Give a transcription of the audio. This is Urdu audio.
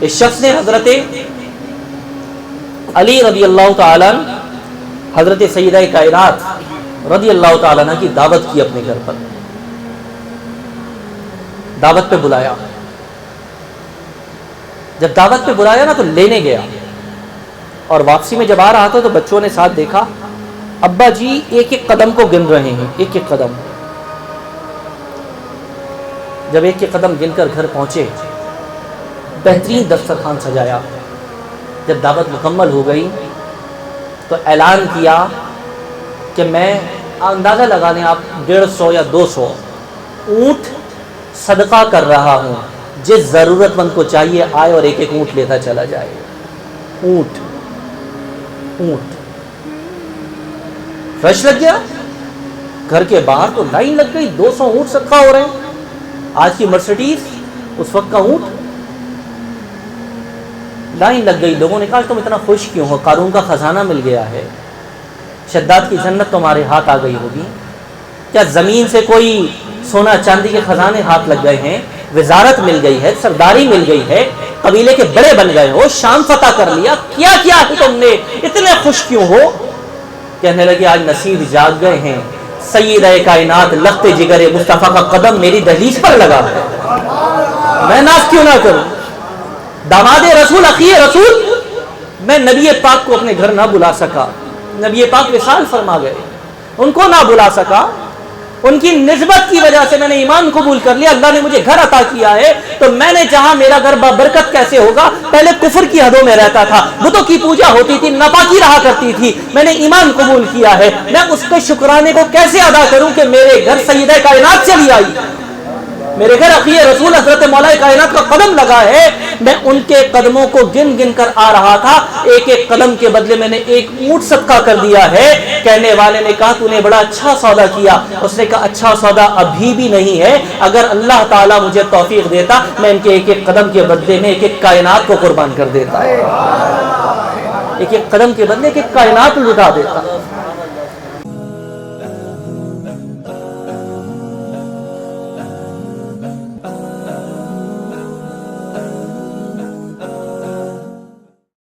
اس شخص نے حضرت علی رضی اللہ تعالیٰ عنہ، حضرت سیدہ کائنات رضی اللہ تعالیٰ عنہ کی دعوت کی، اپنے گھر پر دعوت پہ بلایا۔ جب دعوت پہ بلایا نا تو لینے گیا، اور واپسی میں جب آ رہا تھا تو بچوں نے ساتھ دیکھا ابا جی ایک ایک قدم کو گن رہے ہیں، ایک ایک قدم۔ جب ایک ایک قدم گن کر گھر پہنچے، بہترین دسترخوان سجایا۔ جب دعوت مکمل ہو گئی تو اعلان کیا کہ میں اندازہ لگا لیں آپ 150 یا 200 اونٹ صدقہ کر رہا ہوں، جس ضرورت مند کو چاہیے آئے اور ایک ایک اونٹ لیتا چلا جائے۔ اونٹ رش لگ گیا، گھر کے باہر تو لائن لگ گئی، 200 اونٹ صدقہ ہو رہے ہیں۔ آج کی مرسیڈیز، اس وقت کا اونٹ، لائن لگ گئی۔ لوگوں نے کہا تم اتنا خوش کیوں ہو؟ قارون کا خزانہ مل گیا ہے، شداد کی جنت تمہارے ہاتھ آ گئی ہوگی۔ کیا زمین سے کوئی سونا چاندی کے خزانے ہاتھ لگ گئے ہیں؟ وزارت مل گئی ہے، سرداری مل گئی ہے، قبیلے کے بڑے بن گئے ہو، شام فتح کر لیا، کیا کیا ہے تم نے؟ اتنے خوش کیوں ہو؟ کہنے لگے آج نصیب جاگ گئے ہیں، سیدہ کائنات لخت جگر مصطفیٰ کا قدم میری دہلیز پر لگا ہے، میں ناز کیوں نہ کروں؟ داماد رسول، اخی رسول، میں نبی پاک کو اپنے گھر نہ بلا سکا، نبی پاک وصال فرما گئے، ان کو نہ بلا سکا، ان کی نسبت کی وجہ سے میں نے ایمان قبول کر لیا، اللہ نے مجھے گھر عطا کیا ہے تو میں نے چاہا میرا گھر بابرکت کیسے ہوگا؟ پہلے کفر کی حدوں میں رہتا تھا، بتوں کی پوجا ہوتی تھی، ناپاکی رہا کرتی تھی، میں نے ایمان قبول کیا ہے، میں اس کے شکرانے کو کیسے ادا کروں کہ میرے گھر سیدہ کائنات چلی آئی، میرے گھر اخی رسول حضرت مولا کائنات کا قدم لگا ہے۔ میں ان کے قدموں کو گن گن کر آ رہا تھا، ایک ایک قدم کے بدلے میں نے ایک اونٹ صدقہ کر دیا ہے۔ کہنے والے نے کہا تو نے بڑا اچھا سودا کیا۔ اس نے کہا اچھا سودا ابھی بھی نہیں ہے، اگر اللہ تعالیٰ مجھے توفیق دیتا میں ان کے ایک ایک قدم کے بدلے میں ایک ایک کائنات کو قربان کر دیتا، ایک ایک قدم کے بدلے ایک ایک کائنات لٹا دیتا۔